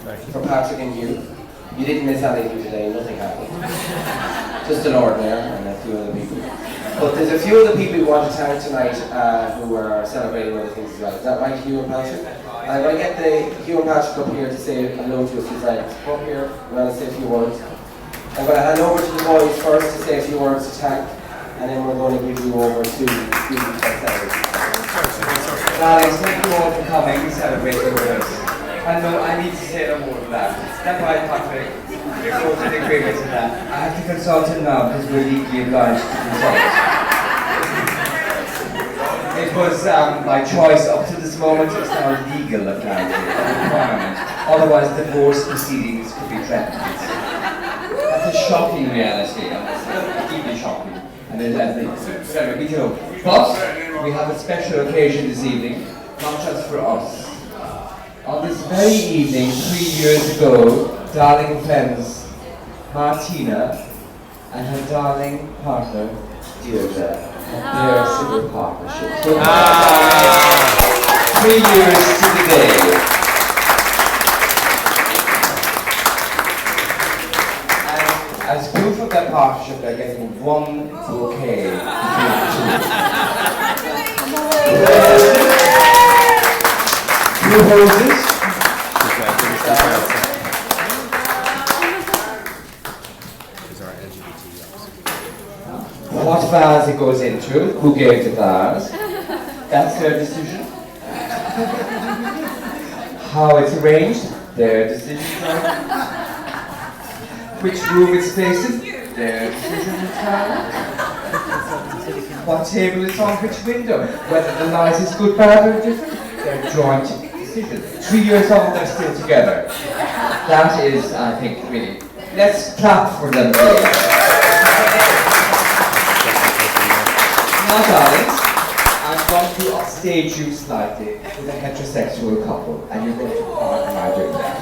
for Patrick and Hugh. You didn't miss anything today, nothing happened. Just the Lord Mayor and a few other people. But there's a few other people we want to thank tonight who are celebrating other things as well. Is that right, Hugh and Patrick? And I'm going to get Hugh and Patrick up here to say hello to a few friends. Come up here, we're going to say a few words. I'm going to hand over to the boys first to say a few words to thank, and then we're going to give you over to Stephen Fetzel. Darlings, thank you all for coming and celebrating with us. And no, I need to say no more than that. That's why Patrick, you're both in agreement to that. I have to consult him now because we're legally obliged to consult. It was by choice up to this moment. It's now legal apparently, a requirement. Otherwise, divorce proceedings could be threatened. That's a shocking reality, deeply shocking. And it's very big deal. But we have a special occasion this evening, not just for us. On this very evening, 3 years ago, darling friends Martina and her darling partner Deirdre had their civil partnership. So 3 years to the day. And as proof of that partnership, they're getting one bouquet between the two. Two roses. What vase it goes into, who gave the vase, that's their decision. How it's arranged, their decision. Which room it's facing, their decision. What table it's on, which window, whether the light is good, bad or different, their joint decision. 3 years on, they're still together. That is, I think, really. Let's clap for them, please. Now, darlings, I'm going to upstage you slightly with a heterosexual couple, and you're going to pardon my doing that.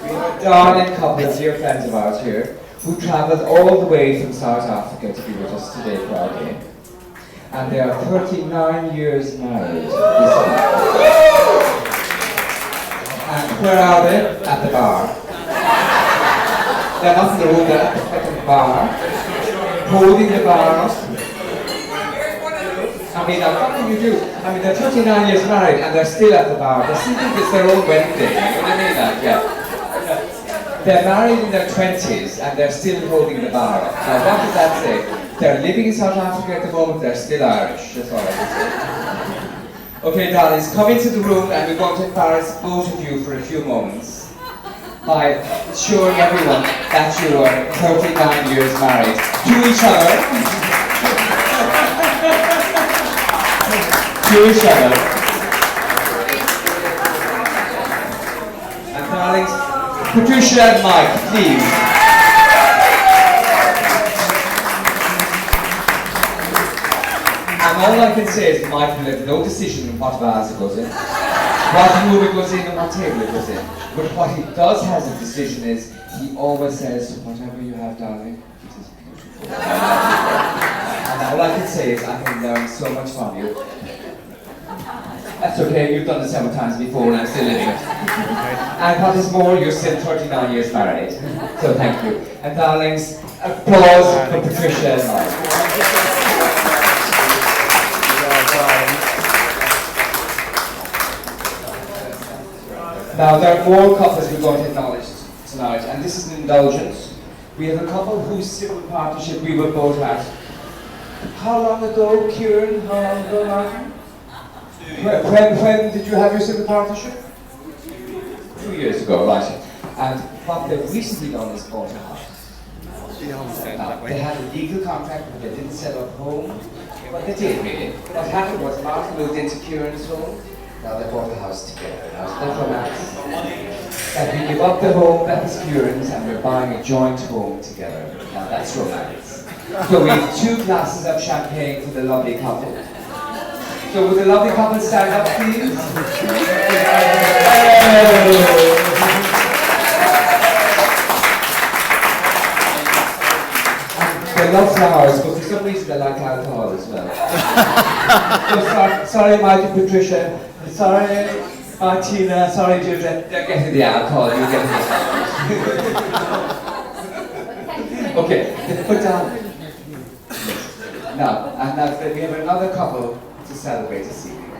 We have a darling couple, dear friends of ours here, who travelled all the way from South Africa to be with us today for our game. And they are 39 years married. And where are they? At the bar. They're not in the room, they're at the bar, holding the bar up. I mean, what can you do? I mean, they're 39 years married and they're still at the bar. They still think it's their own wedding day. You know what I mean? Like, yeah. They're married in their 20s and they're still holding the bar up. Now, what does that say? They're living in South Africa at the moment, they're still Irish. That's all I can say. Okay, darlings, come into the room and we're going to embarrass both of you for a few moments by showing everyone that you are 39 years married to each other. To each other. And darlings, Patricia and Mike, please. And all I can say is Mike will have no decision on what vase it goes in, what room it goes in, and what table it goes in. But what he does has a decision is, he always says, whatever you have, darling, it is beautiful. And all I can say is, I can learn so much from you. That's okay, you've done this several times before and I'm still living it. And what is more, you're still 39 years married. So thank you. And darlings, applause for Patricia and Mike. Now, there are more couples we're going to acknowledge tonight, and this is an indulgence. We have a couple whose civil partnership we were both at. How long ago, Kieran? How long ago, Martin? When did you have your civil partnership? 2 years ago, right. And what they've recently done is bought a house. Now, they had a legal contract, but they didn't sell up home. Well, they did, really. What happened was Martin moved into Kieran's home. Now they bought a house together. Now, it's not romance. That we give up the home that was Kieran's and we're buying a joint home together. Now that's romance. So we have 2 glasses of champagne for the lovely couple. So would the lovely couple stand up, please? They love flowers, but for some reason they like alcohol as well. So sorry, Mike and Patricia. Sorry. Oh, Tina, sorry, Jude, they're getting the alcohol. You get the Okay, put down. Now, and now we have another couple to celebrate this evening.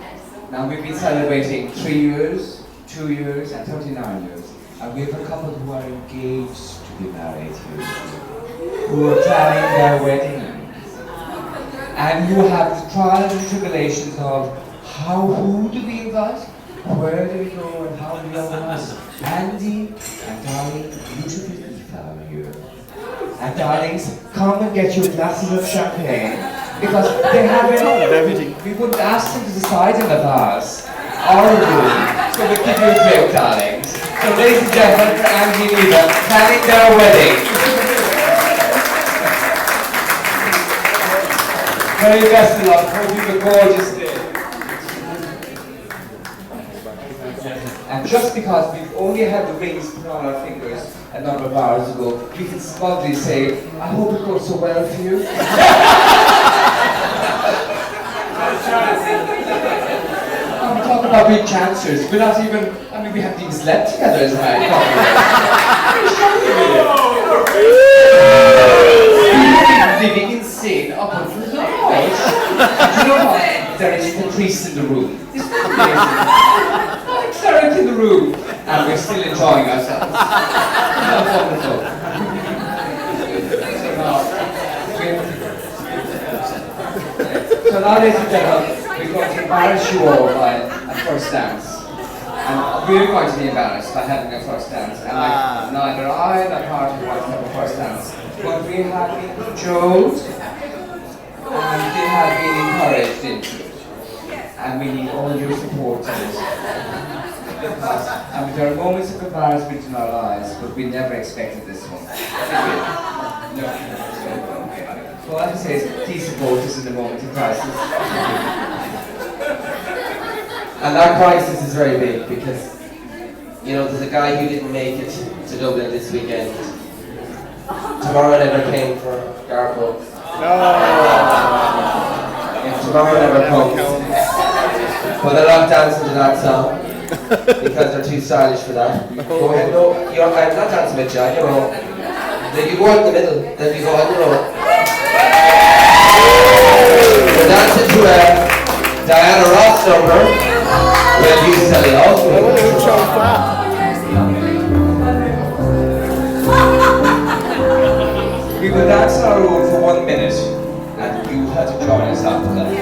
Now, we've been celebrating 3 years, 2 years, and 39 years. And we have a couple who are engaged to be married here, who are planning their wedding, and who have the trials and tribulations of who do we invite, where do we go, and how do we organize. Andy and darling, beautiful Eva are here. And darlings, come and get your glasses of champagne, because they haven't, we wouldn't ask them to decide in advance, or a room, so we'll give you a drink, darlings. So ladies and gentlemen, for Andy and Eva, planning their wedding. Very best of luck, hope you have a gorgeous day. And just because we've only had the rings put on our fingers a number of hours ago, we can smugly say, I hope it goes so well for you. I'm talking about big cancers. We're not even, I mean, we haven't even slept together as a married couple. We're living insane up until now. Do you know what? There is the priest in the room. Isn't that amazing? Derek in the room, and we're still enjoying ourselves. That's wonderful. So now, ladies and gentlemen, we're going to embarrass you all by a first dance. And we're going to be embarrassed by having a first dance. And neither I nor party want to have a first dance. But we have been cajoled, and they have been encouraged into it. And we need all your support in it. And there are moments of embarrassment in our lives, but we never expected this one. No. All I can say is, please support us in the moment of crisis. And that crisis is very big because, you know, there's a guy who didn't make it to Dublin this weekend. Tomorrow never came for Garpo. If tomorrow never comes, well, they're not dancing to that song because they're too stylish for that. Go ahead, no, I'm not dancing with you, you know. Then you go out in the middle, then you go on your own. We're dancing to a Diana Ross number. Well, you sell it off. We will dance on our own for 1 minute, and you have to join us after that.